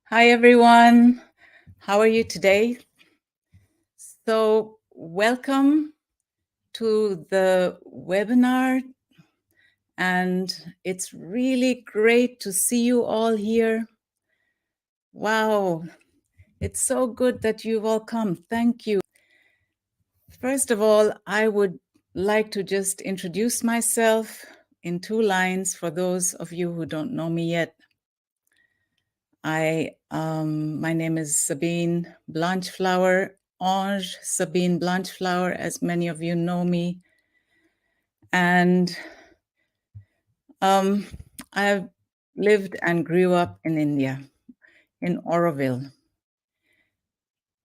Hi, everyone. How are you today? So, welcome to the webinar. And it's really great to see you all here. Wow, it's so good that you've all come. Thank you. First of all, I would like to just introduce myself in 2 lines for those of you who don't know me yet. My name is Sabine Blanchflower, Ange Sabine Blanchflower, as many of you know me. And I've lived and grew up in India, in Auroville.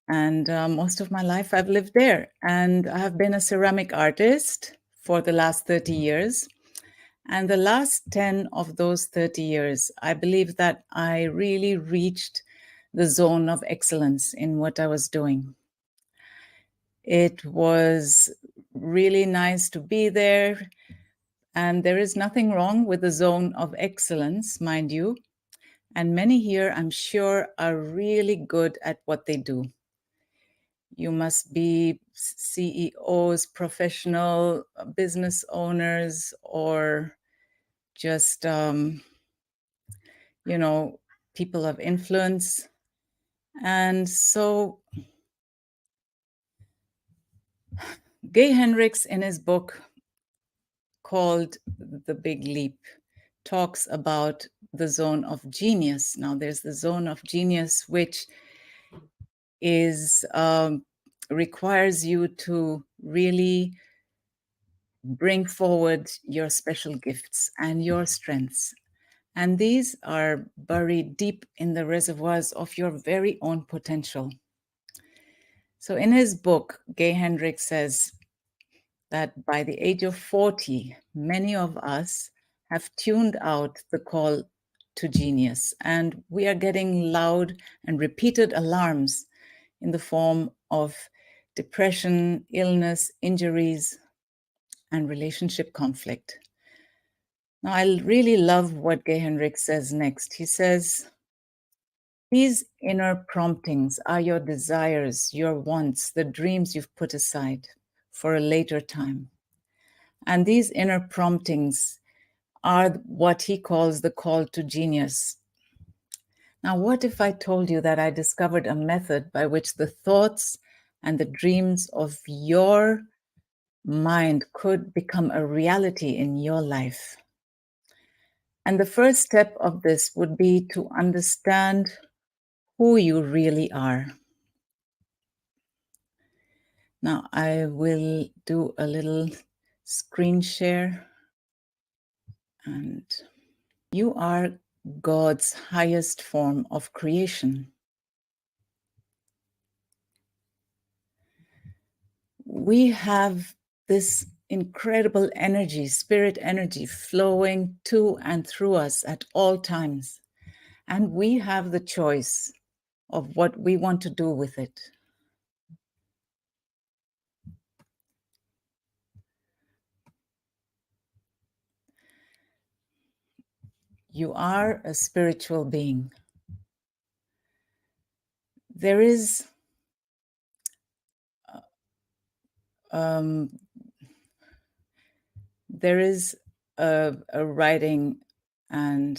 And most of my life I've lived there. And I have been a ceramic artist for the last 30 years. And the last 10 of those 30 years, I believe that I really reached the zone of excellence in what I was doing. It was really nice to be there. And there is nothing wrong with the zone of excellence, mind you. And many here, I'm sure, are really good at what they do. You must be CEOs, professional business owners, or just, people of influence. And so Gay Hendricks, in his book called The Big Leap, talks about the zone of genius. Now, there's the zone of genius, which is requires you to really bring forward your special gifts and your strengths. And these are buried deep in the reservoirs of your very own potential. So in his book, Gay Hendricks says that by the age of 40, many of us have tuned out the call to genius, and we are getting loud and repeated alarms in the form of depression, illness, injuries, and relationship conflict. Now, I really love what Gay Hendricks says next. He says, these inner promptings are your desires, your wants, the dreams you've put aside for a later time. And these inner promptings are what he calls the call to genius. Now, what if I told you that I discovered a method by which the thoughts and the dreams of your mind could become a reality in your life? And the first step of this would be to understand who you really are. Now, I will do a little screen share. And you are God's highest form of creation. We have this incredible energy, spirit energy, flowing to and through us at all times. And we have the choice of what we want to do with it. You are a spiritual being. There is a writing, and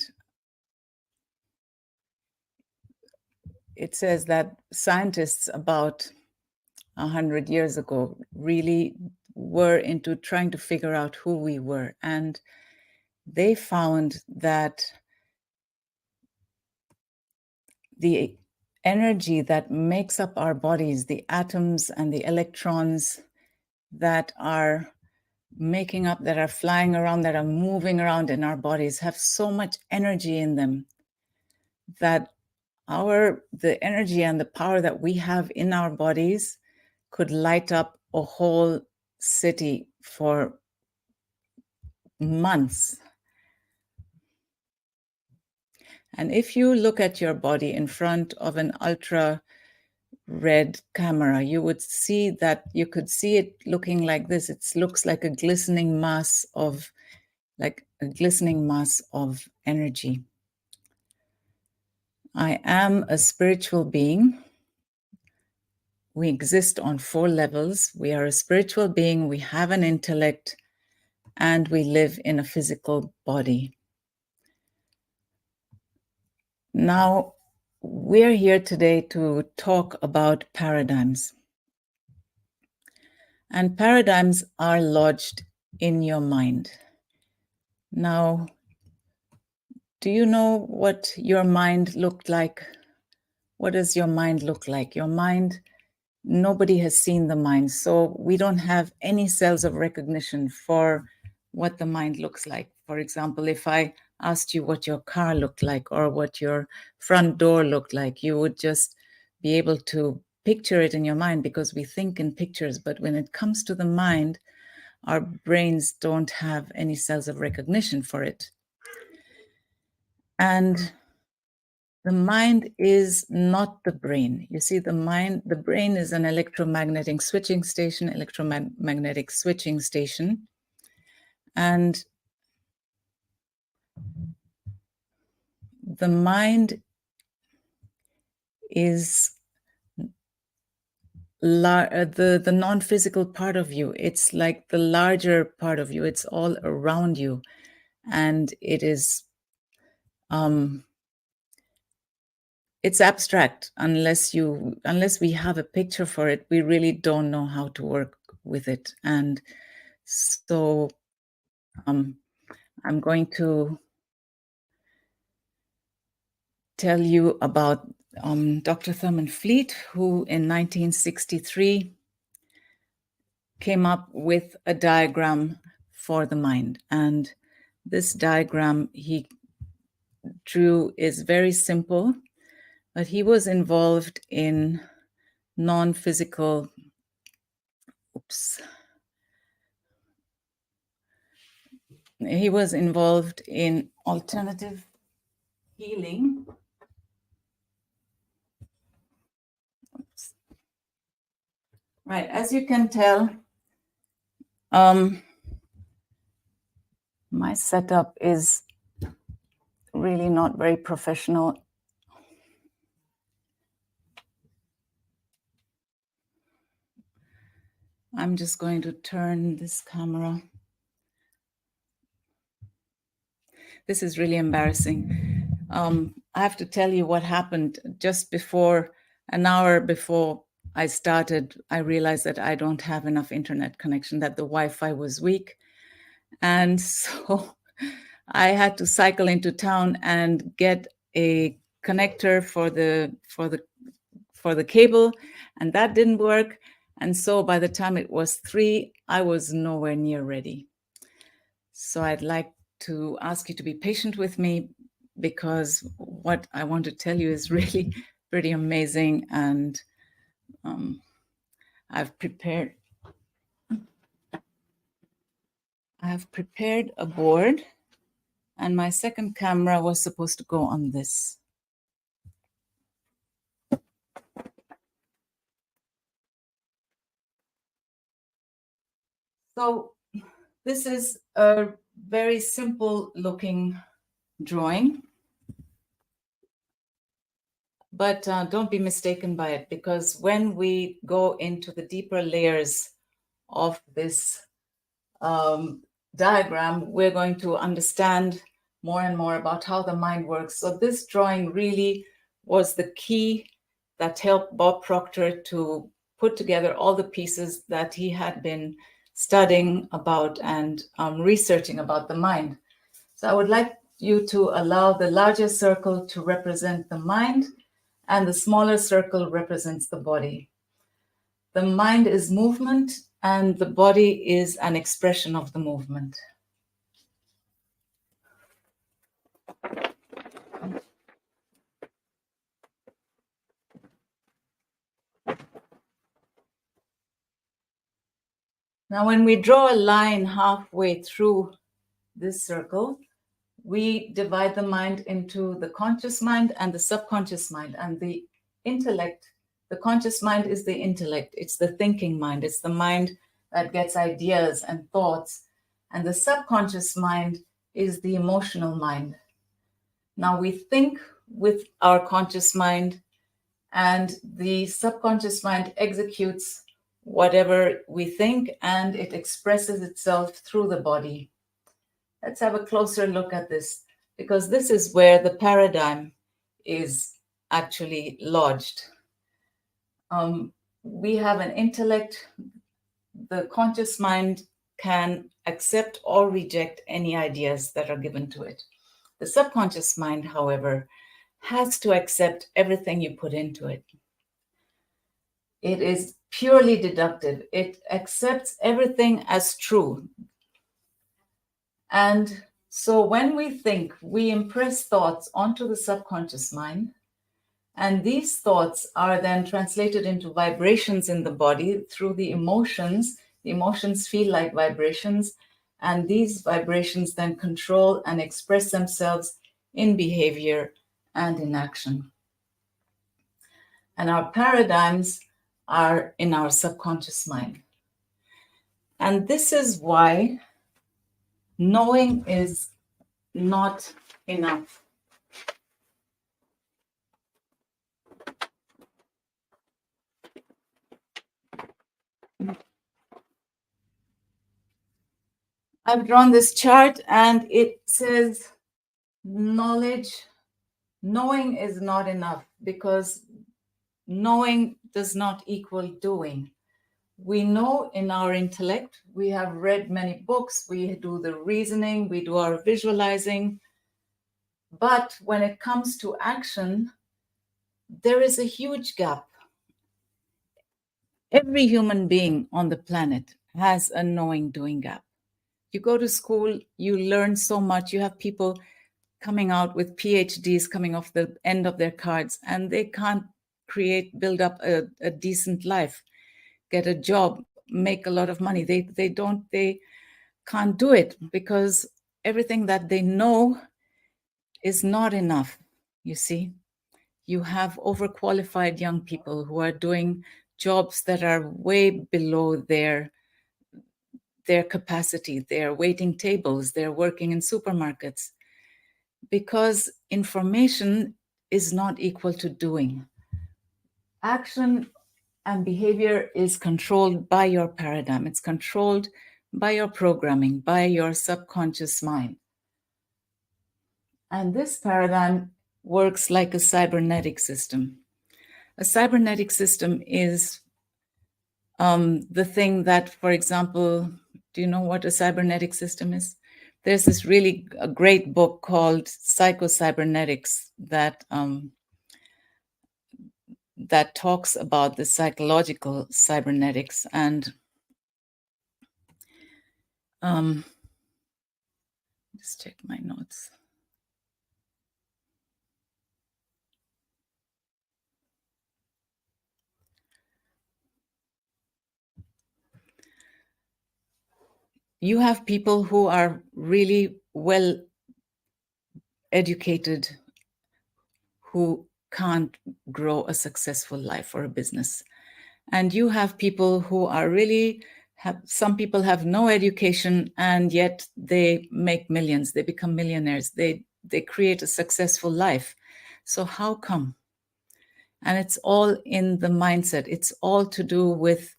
it says that scientists about 100 years ago really were into trying to figure out who we were. And they found that the energy that makes up our bodies, the atoms and the electrons that are making up, that are flying around, that are moving around in our bodies, have so much energy in them that the energy and the power that we have in our bodies could light up a whole city for months. And if you look at your body in front of an ultra red camera, you would see that you could see it looking like this. It looks like a glistening mass of energy. I am a spiritual being. We exist on 4 levels. We are a spiritual being, we have an intellect, and we live in a physical body. Now, we're here today to talk about paradigms. And paradigms are lodged in your mind. Now, do you know what your mind looked like? What does your mind look like? Your mind, nobody has seen the mind, so we don't have any cells of recognition for what the mind looks like. For example, if I asked you what your car looked like or what your front door looked like, you would just be able to picture it in your mind because we think in pictures. But when it comes to the mind, our brains don't have any cells of recognition for it. And the mind is not the brain. You see, the brain is an electromagnetic switching station, and the mind is the non-physical part of you. It's like the larger part of you. It's all around you, and it is it's abstract. Unless we have a picture for it, we really don't know how to work with it. And so I'm going to tell you about Dr. Thurman Fleet, who in 1963 came up with a diagram for the mind. And this diagram he drew is very simple, but he was involved in non-physical, he was involved in alternative healing. Right, as you can tell, my setup is really not very professional. I'm just going to turn this camera. This is really embarrassing. I have to tell you what happened just before, an hour before I started. I realized that I don't have enough internet connection, that the Wi-Fi was weak. And so I had to cycle into town and get a connector for the cable, and that didn't work. And so by the time it was 3, I was nowhere near ready. So I'd like to ask you to be patient with me, because what I want to tell you is really pretty amazing. And I've prepared a board, and my second camera was supposed to go on this. So this is a very simple looking drawing, but don't be mistaken by it, because when we go into the deeper layers of this diagram, we're going to understand more and more about how the mind works. So this drawing really was the key that helped Bob Proctor to put together all the pieces that he had been studying about and researching about the mind. So I would like you to allow the larger circle to represent the mind, and the smaller circle represents the body. The mind is movement, and the body is an expression of the movement. Now, when we draw a line halfway through this circle, we divide the mind into the conscious mind and the subconscious mind. And the intellect, the conscious mind is the intellect. It's the thinking mind. It's the mind that gets ideas and thoughts. And the subconscious mind is the emotional mind. Now, we think with our conscious mind, and the subconscious mind executes whatever we think, and it expresses itself through the body. Let's have a closer look at this, because this is where the paradigm is actually lodged. We have an intellect. The conscious mind can accept or reject any ideas that are given to it. The subconscious mind, however, has to accept everything you put into it. It is purely deductive. It accepts everything as true. And so when we think, we impress thoughts onto the subconscious mind, and these thoughts are then translated into vibrations in the body through the emotions. The emotions feel like vibrations, and these vibrations then control and express themselves in behavior and in action. And our paradigms are in our subconscious mind. And this is why knowing is not enough. I've drawn this chart and it says knowing is not enough, because knowing does not equal doing. We know in our intellect, we have read many books, we do the reasoning, we do our visualizing, but when it comes to action, there is a huge gap. Every human being on the planet has a knowing doing gap. You go to school, you learn so much, you have people coming out with PhDs coming off the end of their cards, and they can't build up a decent life, get a job, make a lot of money. They can't do it because everything that they know is not enough. You see, you have overqualified young people who are doing jobs that are way below their capacity. They're waiting tables, they're working in supermarkets, because information is not equal to doing. Action and behavior is controlled by your paradigm. It's controlled by your programming, by your subconscious mind. And this paradigm works like a cybernetic system. A cybernetic system is the thing that, for example, do you know what a cybernetic system is? There's this really a great book called Psycho-Cybernetics that that talks about the psychological cybernetics. And just check my notes. You have people who are really well educated who can't grow a successful life or a business. And you have people who are really, some people have no education and yet they make millions, they become millionaires, they create a successful life. So how come? And it's all in the mindset. It's all to do with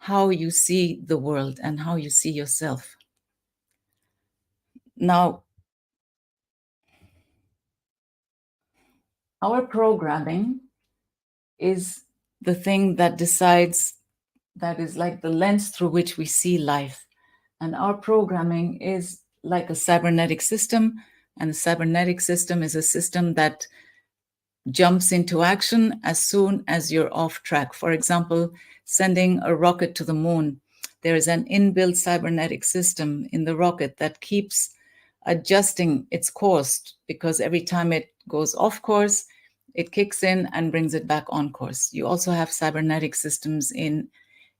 how you see the world and how you see yourself. Now, our programming is the thing that decides, that is like the lens through which we see life. And our programming is like a cybernetic system. And the cybernetic system is a system that jumps into action as soon as you're off track. For example, sending a rocket to the moon. There is an inbuilt cybernetic system in the rocket that keeps adjusting its course, because every time it goes off course, it kicks in and brings it back on course. You also have cybernetic systems in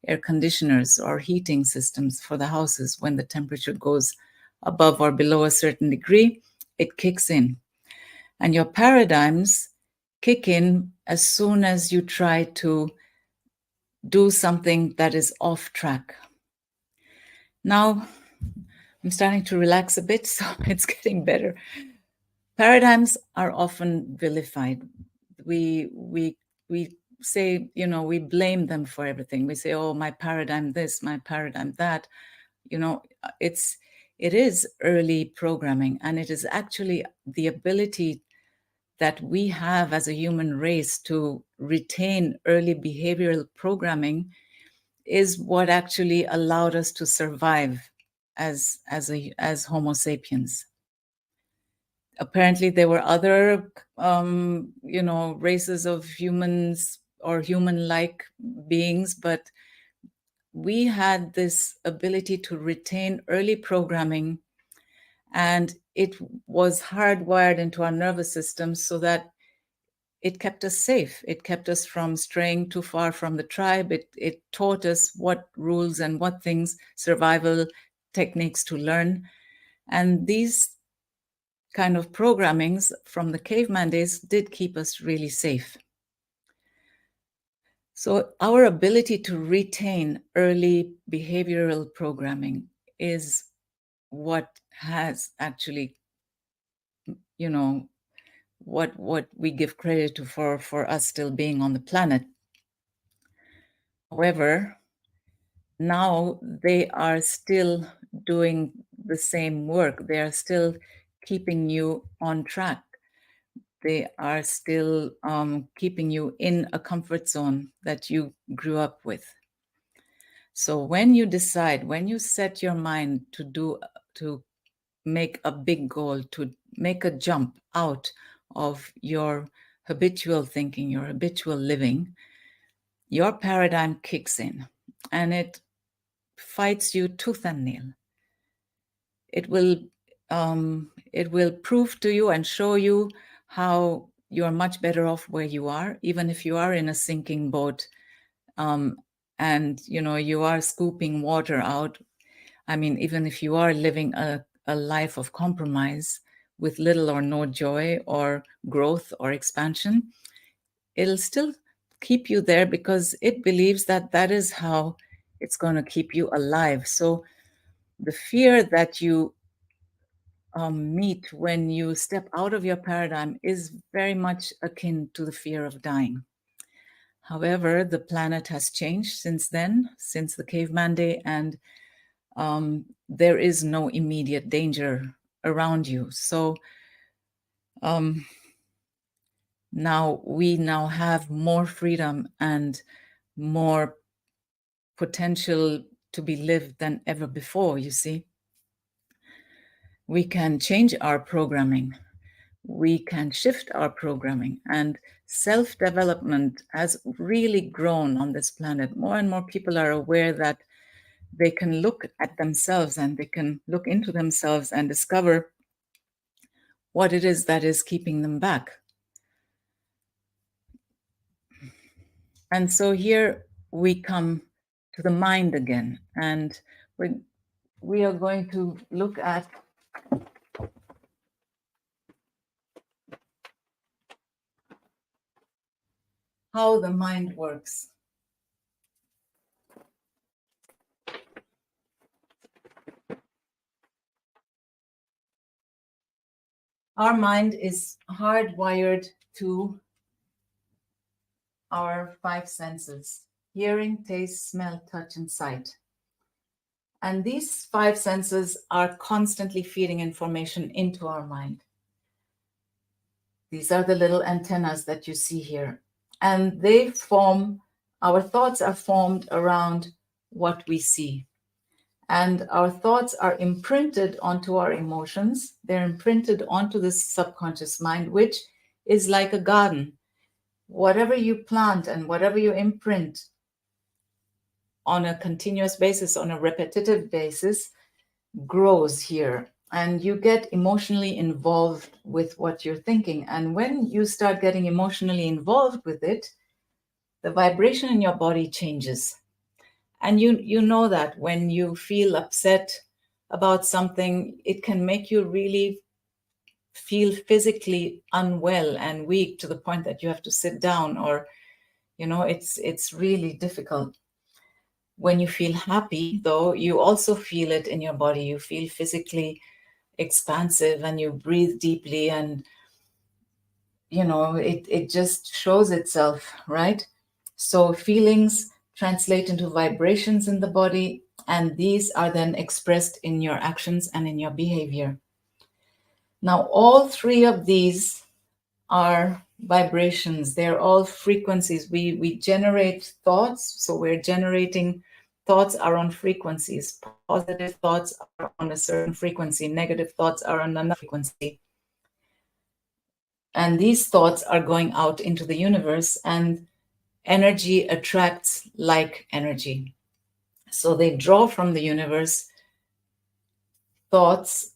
air conditioners or heating systems for the houses. When the temperature goes above or below a certain degree, it kicks in. And your paradigms kick in as soon as you try to do something that is off track. Now, I'm starting to relax a bit, so it's getting better. Paradigms are often vilified. We say, we blame them for everything. We say, oh, my paradigm this, my paradigm that. It is early programming, and it is actually the ability that we have as a human race to retain early behavioral programming is what actually allowed us to survive as Homo sapiens. Apparently, there were other, races of humans or human-like beings, but we had this ability to retain early programming, and it was hardwired into our nervous system so that it kept us safe. It kept us from straying too far from the tribe. It taught us what rules and what things, survival techniques to learn. And these kind of programmings from the caveman days did keep us really safe. So our ability to retain early behavioral programming is what has actually, what we give credit to for us still being on the planet. However, now they are still doing the same work. They are still keeping you on track. They are still keeping you in a comfort zone that you grew up with. So when you decide, when you set your mind to make a big goal, to make a jump out of your habitual thinking, your habitual living, your paradigm kicks in and it fights you tooth and nail. It will prove to you and show you how you're much better off where you are, even if you are in a sinking boat, and you are scooping water out. I mean, even if you are living a life of compromise with little or no joy or growth or expansion, it'll still keep you there because it believes that that is how it's going to keep you alive. So the fear that you meet when you step out of your paradigm is very much akin to the fear of dying. However, the planet has changed since then, since the caveman day, and there is no immediate danger around you. So now we have more freedom and more potential to be lived than ever before, you see. We can change our programming. We can shift our programming, and self-development has really grown on this planet. More and more people are aware that they can look at themselves and they can look into themselves and discover what it is that is keeping them back. And so here we come to the mind again, and we are going to look at how the mind works. Our mind is hardwired to our five senses: hearing, taste, smell, touch, and sight. And these five senses are constantly feeding information into our mind. These are the little antennas that you see here. And our thoughts are formed around what we see. And our thoughts are imprinted onto our emotions. They're imprinted onto the subconscious mind, which is like a garden. Whatever you plant and whatever you imprint on a continuous basis, on a repetitive basis, grows here. And you get emotionally involved with what you're thinking. And when you start getting emotionally involved with it, the vibration in your body changes. And you know that when you feel upset about something, it can make you really feel physically unwell and weak to the point that you have to sit down, or it's really difficult. When you feel happy, though, you also feel it in your body. You feel physically expansive and you breathe deeply, and it just shows itself, right? So feelings translate into vibrations in the body, and these are then expressed in your actions and in your behavior. Now, all three of these are vibrations. They're all frequencies. We generate thoughts, so we're generating thoughts are on frequencies. Positive thoughts are on a certain frequency, negative thoughts are on another frequency. And these thoughts are going out into the universe, and energy attracts like energy. So they draw from the universe. Thoughts,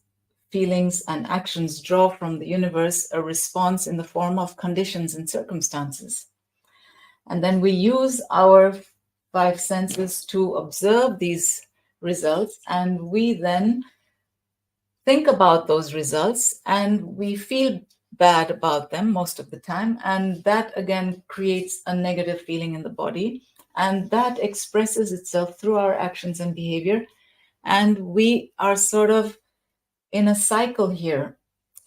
feelings, and actions draw from the universe a response in the form of conditions and circumstances. And then we use our five senses to observe these results, and we then think about those results, and we feel bad about them most of the time. And that again creates a negative feeling in the body, and that expresses itself through our actions and behavior. And we are sort of in a cycle here.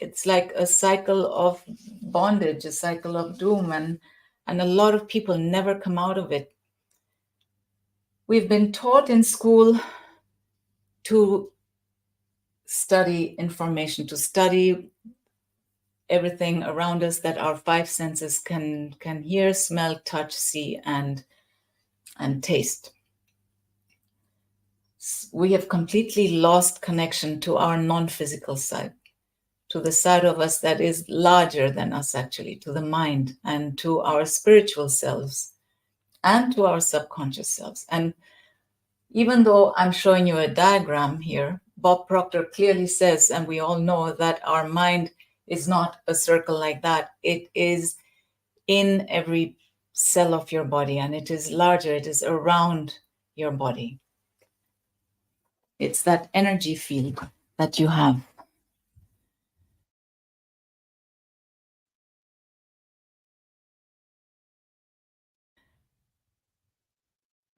It's like a cycle of bondage, a cycle of doom, and a lot of people never come out of it. We've been taught in school to study information, to study everything around us that our five senses can hear, smell, touch, see, and taste. We have completely lost connection to our non-physical side, to the side of us that is larger than us, actually, to the mind and to our spiritual selves and to our subconscious selves. And even though I'm showing you a diagram here, Bob Proctor clearly says, and we all know, that our mind is not a circle like that. It is in every cell of your body, and it is larger, it is around your body. It's that energy field that you have.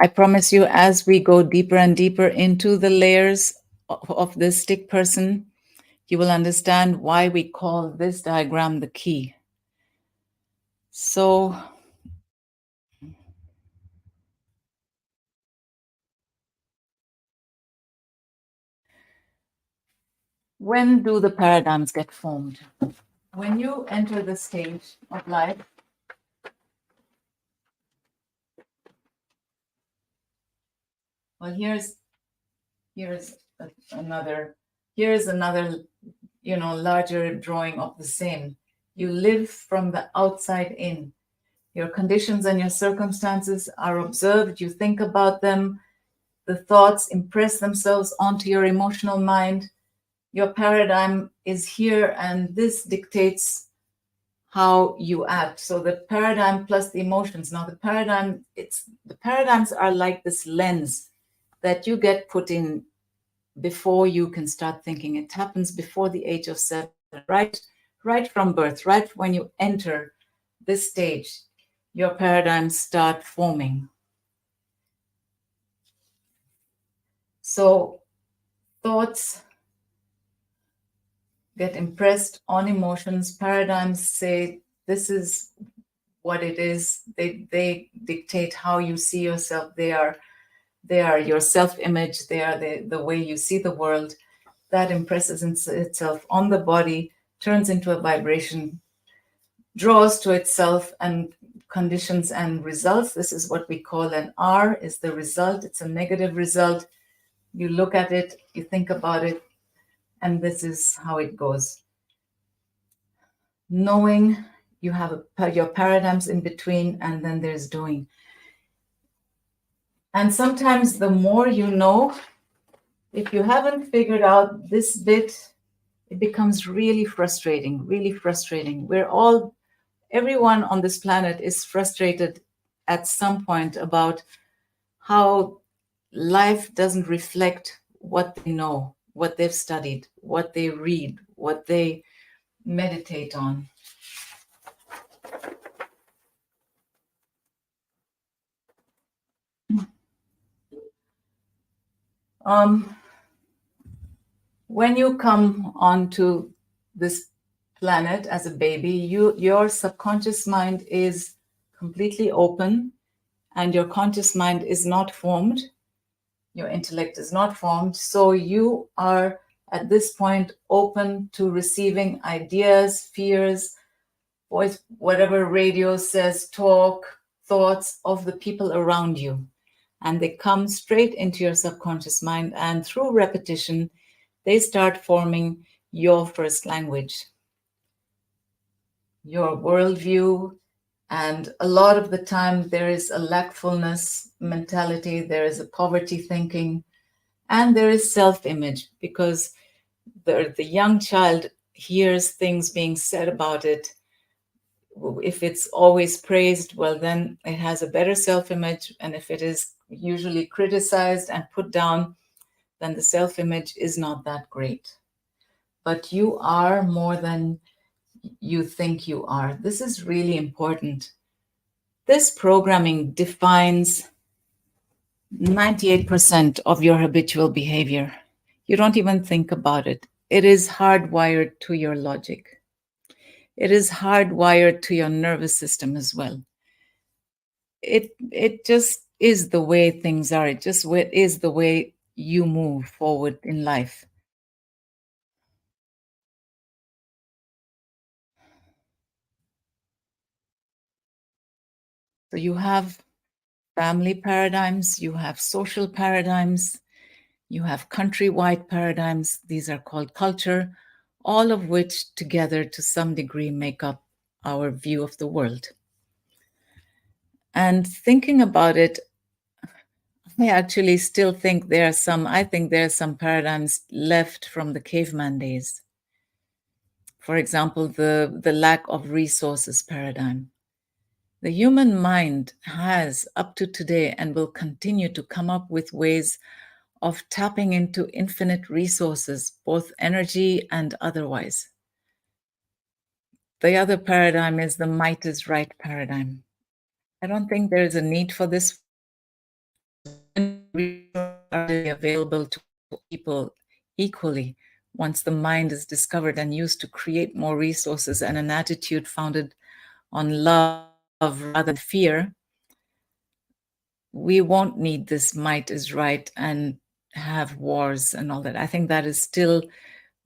I promise you, as we go deeper and deeper into the layers of this stick person, you will understand why we call this diagram the key. So, when do the paradigms get formed? When you enter the stage of life, well, here's another larger drawing of the same. You live from the outside in. Your conditions and your circumstances are observed. You think about them. The thoughts impress themselves onto your emotional mind. Your paradigm is here, and this dictates how you act. So the paradigm plus the emotions. Now the paradigms are like this lens that you get put in before you can start thinking. It happens before the age of 7, right from birth, right when you enter this stage, your paradigms start forming. So thoughts get impressed on emotions. Paradigms say this is what it is. They dictate how you see yourself. They are your self-image. They are the way you see the world. That impresses itself on the body, turns into a vibration, draws to itself and conditions and results. This is what we call an R, is the result. It's a negative result. You look at it, you think about it, and this is how it goes. Knowing, you have your paradigms in between, and then there's doing. And sometimes the more you know, if you haven't figured out this bit, it becomes really frustrating, really frustrating. Everyone on this planet is frustrated at some point about how life doesn't reflect what they know, what they've studied, what they read, what they meditate on. When you come onto this planet as a baby, your subconscious mind is completely open and your conscious mind is not formed. Your intellect is not formed. So you are at this point open to receiving ideas, fears, voice, whatever radio says, talk, thoughts of the people around you. And they come straight into your subconscious mind. And through repetition, they start forming your first language, your worldview. And a lot of the time, there is a lackfulness mentality, there is a poverty thinking, and there is self image because the young child hears things being said about it. If it's always praised, well, then it has a better self image. And if it is usually criticized and put down, then the self image is not that great. But you are more than you think you are. This is really important. This programming defines 98% of your habitual behavior. You don't even think about it. It is hardwired to your logic. It is hardwired to your nervous system as well. It just is the way things are. It just is the way you move forward in life. So you have family paradigms, you have social paradigms, you have countrywide paradigms. These are called culture, all of which together to some degree make up our view of the world. And thinking about it, I actually still think I think there are some paradigms left from the caveman days. For example, the lack of resources paradigm. The human mind has, up to today, and will continue to come up with ways of tapping into infinite resources, both energy and otherwise. The other paradigm is the might is right paradigm. I don't think there is a need for this available to people equally once the mind is discovered and used to create more resources and an attitude founded on love rather than fear. We won't need this might is right and have wars and all that. I think that is still,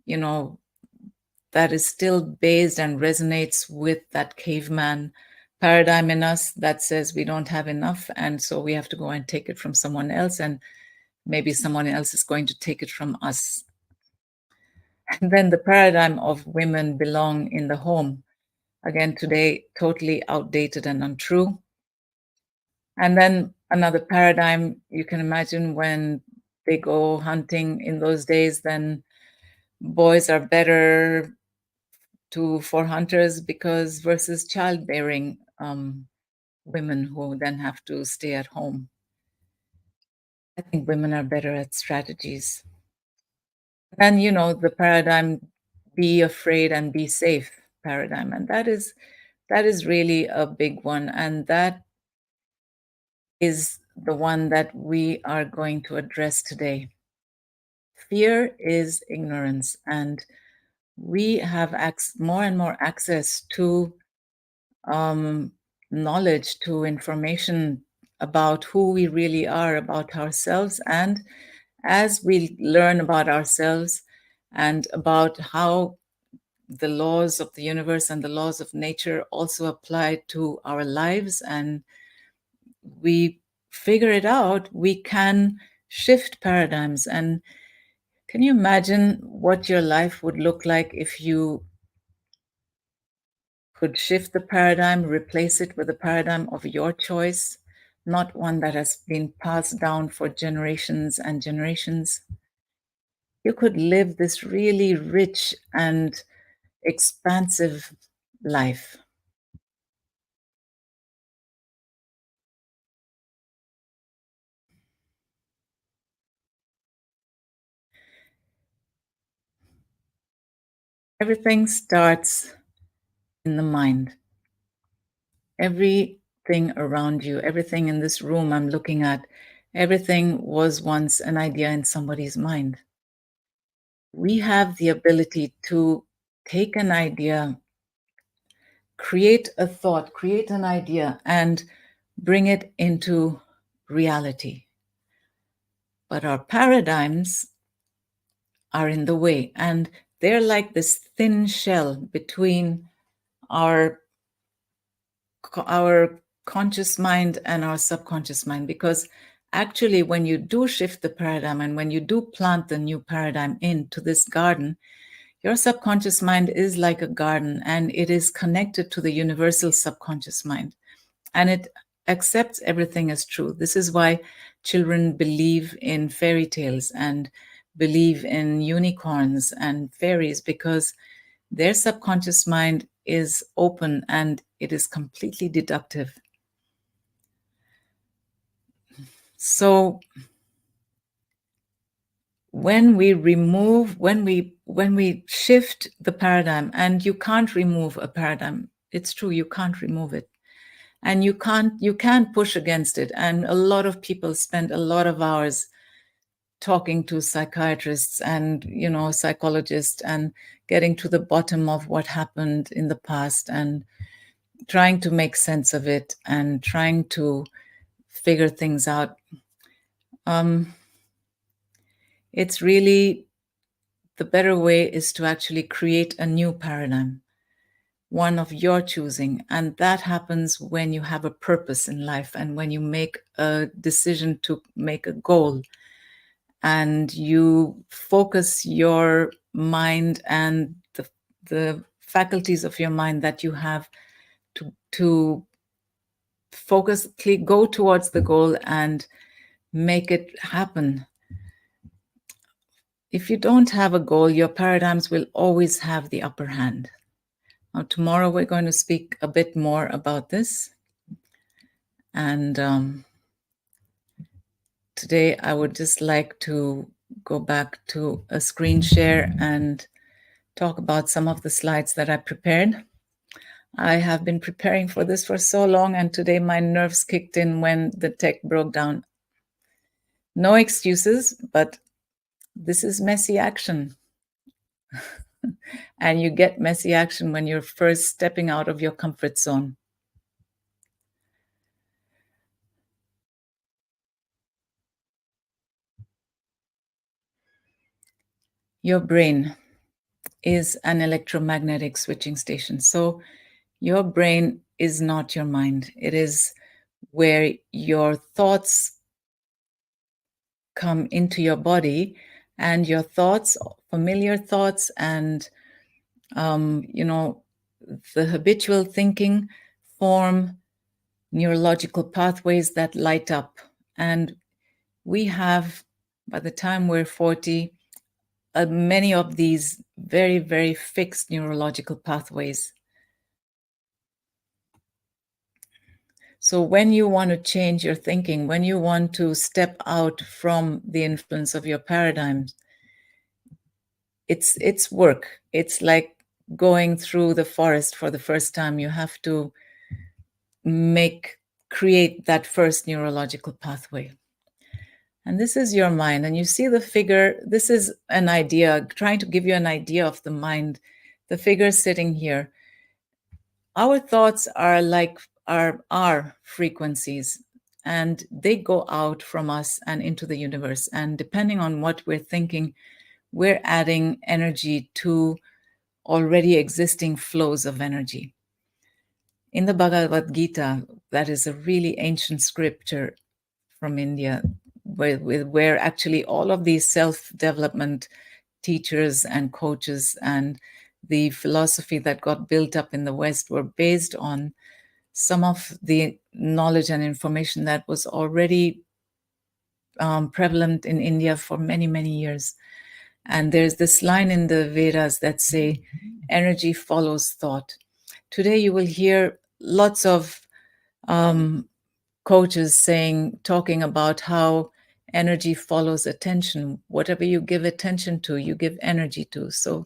that is still based and resonates with that caveman paradigm in us that says we don't have enough. And so we have to go and take it from someone else. And maybe someone else is going to take it from us. And then the paradigm of women belong in the home. Again, today, totally outdated and untrue. And then another paradigm, you can imagine when they go hunting in those days, then boys are better for hunters because versus childbearing women who then have to stay at home. I think women are better at strategies. And the paradigm, be afraid and be safe paradigm, and that is really a big one, and that is the one that we are going to address today. Fear is ignorance, and we have more and more access to knowledge, to information about who we really are, about ourselves. And as we learn about ourselves and about how the laws of the universe and the laws of nature also apply to our lives, and we figure it out, we can shift paradigms. And can you imagine what your life would look like if you could shift the paradigm, replace it with a paradigm of your choice, not one that has been passed down for generations and generations? You could live this really rich and expansive life. Everything starts in the mind. Everything around you, everything in this room I'm looking at, everything was once an idea in somebody's mind. we have the ability to take an idea, create a thought, create an idea, and bring it into reality. But our paradigms are in the way, and they're like this thin shell between our conscious mind and our subconscious mind, because actually when you do shift the paradigm and when you do plant the new paradigm into this garden, your subconscious mind is like a garden, and it is connected to the universal subconscious mind, and it accepts everything as true. This is why children believe in fairy tales and believe in unicorns and fairies, because their subconscious mind is open and it is completely deductive. So when we shift the paradigm, and you can't remove a paradigm, it's true, you can't remove it, and you can't push against it. And a lot of people spend a lot of hours talking to psychiatrists and psychologists and getting to the bottom of what happened in the past and trying to make sense of it and trying to figure things out. It's really, the better way is to actually create a new paradigm, one of your choosing. And that happens when you have a purpose in life and when you make a decision to make a goal and you focus your mind and the faculties of your mind that you have to focus, go towards the goal and make it happen. If you don't have a goal, your paradigms will always have the upper hand. Now, tomorrow we're going to speak a bit more about this. And today I would just like to go back to a screen share and talk about some of the slides that I prepared. I have been preparing for this for so long, and today my nerves kicked in when the tech broke down. No excuses, but this is messy action. And you get messy action when you're first stepping out of your comfort zone. Your brain is an electromagnetic switching station. So your brain is not your mind. It is where your thoughts come into your body, and your thoughts, familiar thoughts, and the habitual thinking form neurological pathways that light up. And we have, by the time we're 40, many of these very, very fixed neurological pathways. So when you want to change your thinking, when you want to step out from the influence of your paradigms, it's work. It's like going through the forest for the first time. You have to create that first neurological pathway. And this is your mind. And you see the figure. This is an idea, trying to give you an idea of the mind. The figure sitting here. Our thoughts are like our frequencies, and they go out from us and into the universe. And depending on what we're thinking, we're adding energy to already existing flows of energy. In the Bhagavad Gita, that is a really ancient scripture from India, where actually all of these self-development teachers and coaches and the philosophy that got built up in the West were based on some of the knowledge and information that was already prevalent in India for many, many years. And there's this line in the Vedas that say, energy follows thought. Today you will hear lots of coaches talking about how energy follows attention. Whatever you give attention to, you give energy to. So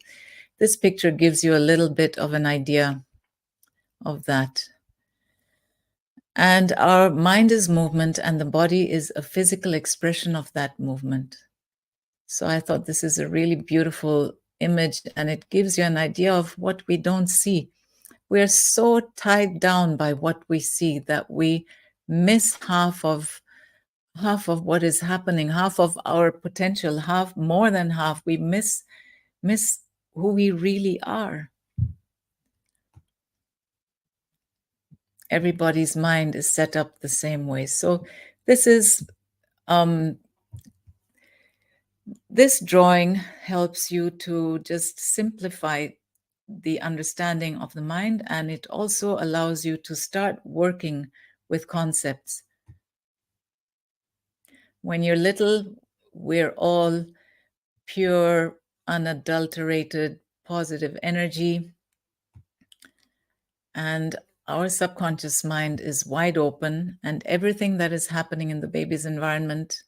this picture gives you a little bit of an idea of that. And our mind is movement, and the body is a physical expression of that movement. So I thought this is a really beautiful image, and it gives you an idea of what we don't see. We're so tied down by what we see that we miss half of what is happening, half of our potential, half more than half. We miss who we really are. Everybody's mind is set up the same way. So this is this drawing helps you to just simplify the understanding of the mind, and it also allows you to start working with concepts. When you're little, we're all pure, unadulterated, positive energy, and our subconscious mind is wide open, and everything that is happening in the baby's environment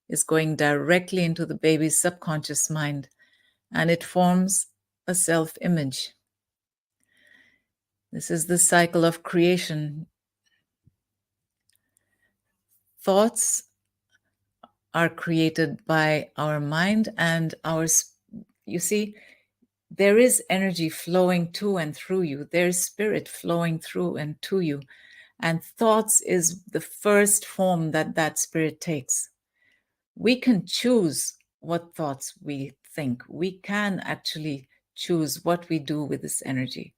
is going directly into the baby's subconscious mind, and it forms a self-image. This is the cycle of creation. Thoughts are created by our mind, and you see, there is energy flowing to and through you. There's spirit flowing through and to you. And thoughts is the first form that spirit takes. We can choose what thoughts we think. We can actually choose what we do with this energy.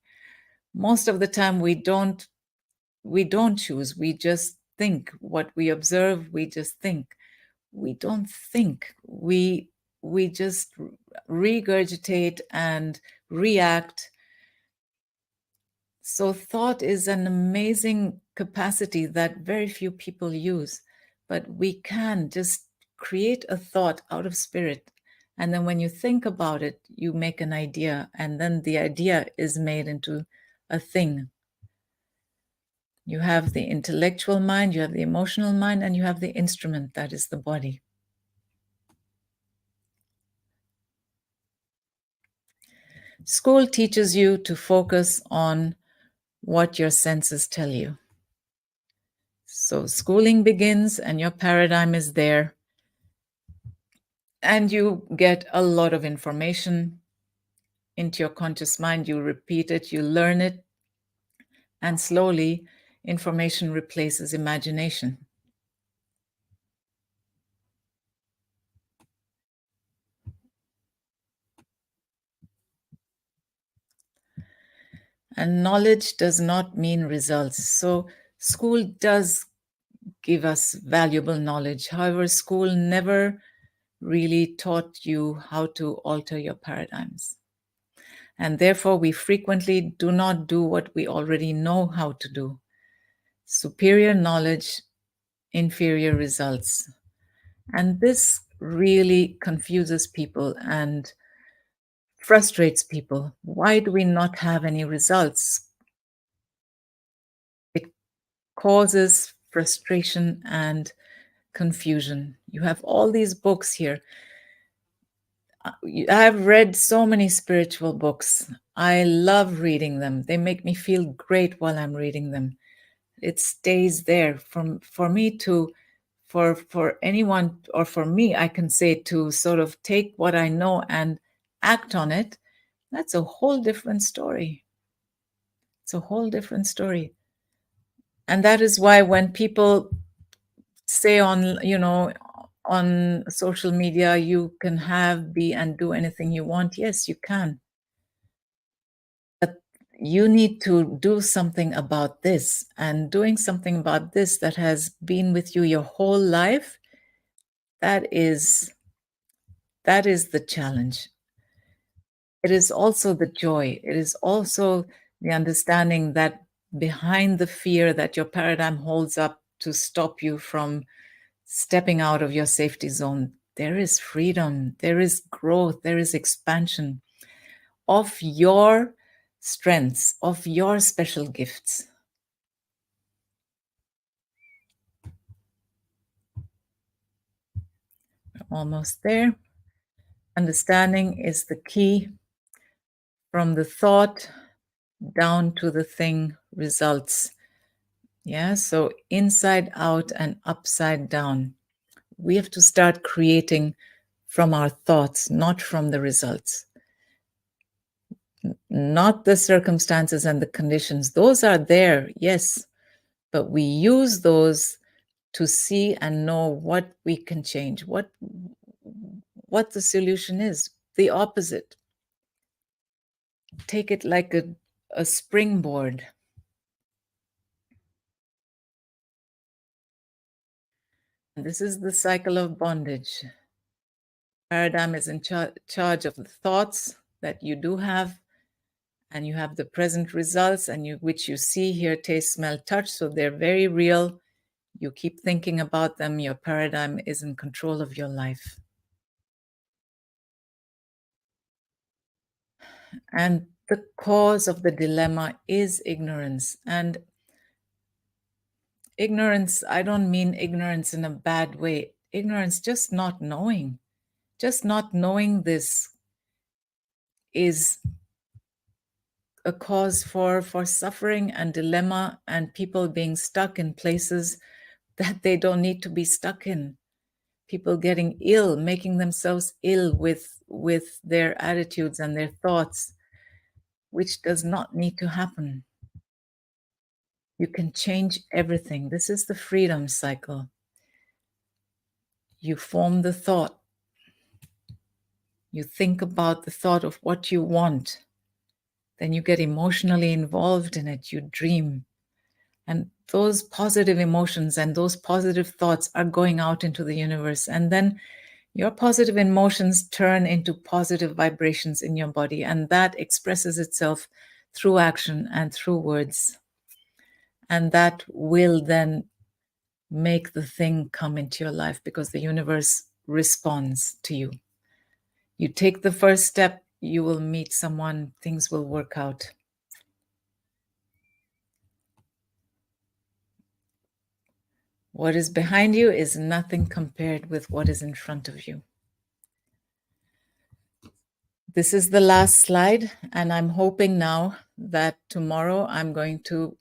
Most of the time we don't choose. We just think. What we observe, we just think. We don't think. We just regurgitate and react. So thought is an amazing capacity that very few people use, but we can just create a thought out of spirit. And then when you think about it, you make an idea, and then the idea is made into a thing. You have the intellectual mind, you have the emotional mind, and you have the instrument, that is the body. School teaches you to focus on what your senses tell you. So schooling begins and your paradigm is there, and you get a lot of information into your conscious mind. You repeat it, you learn it, and slowly information replaces imagination. And knowledge does not mean results. So school does give us valuable knowledge. However, school never really taught you how to alter your paradigms. And therefore, we frequently do not do what we already know how to do. Superior knowledge, inferior results. And this really confuses people and frustrates people. Why do we not have any results? It causes frustration and confusion. You have all these books here. I've read so many spiritual books. I love reading them. They make me feel great while I'm reading them. It stays there for me to for anyone, or for me, I can say, to sort of take what I know and act on it. That's a whole different story. It's a whole different story. And that is why when people say on social media, you can have, be, and do anything you want. Yes, you can. But you need to do something about this, and doing something about this that has been with you your whole life, that is the challenge. It is also the joy. It is also the understanding that behind the fear that your paradigm holds up to stop you from stepping out of your safety zone, there is freedom, there is growth, there is expansion of your strengths, of your special gifts. Almost there. Understanding is the key. From the thought down to the thing results. Yeah, so inside out and upside down. We have to start creating from our thoughts, not from the results, not the circumstances and the conditions. Those are there, yes, but we use those to see and know what we can change, what the solution is. The opposite. Take it like a springboard. And this is the cycle of bondage. Paradigm is in charge of the thoughts that you do have, and you have the present results, and which you see, hear, taste, smell, touch. So they're very real. You keep thinking about them. Your paradigm is in control of your life. And the cause of the dilemma is ignorance. And ignorance, I don't mean ignorance in a bad way. Ignorance, just not knowing. Just not knowing this is a cause for suffering and dilemma, and people being stuck in places that they don't need to be stuck in. People getting ill, making themselves ill with their attitudes and their thoughts, which does not need to happen. You can change everything. This is the freedom cycle. You form the thought. You think about the thought of what you want. Then you get emotionally involved in it. You dream. And those positive emotions and those positive thoughts are going out into the universe. And then your positive emotions turn into positive vibrations in your body. And that expresses itself through action and through words. And that will then make the thing come into your life, because the universe responds to you. You take the first step, you will meet someone, things will work out. What is behind you is nothing compared with what is in front of you. This is the last slide, and I'm hoping now that tomorrow I'm going to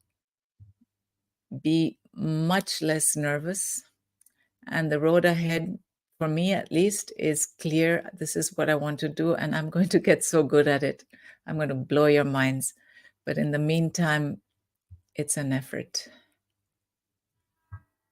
be much less nervous, and the road ahead, for me at least, is clear. This is what I want to do, and I'm going to get so good at it. I'm going to blow your minds. But in the meantime, it's an effort.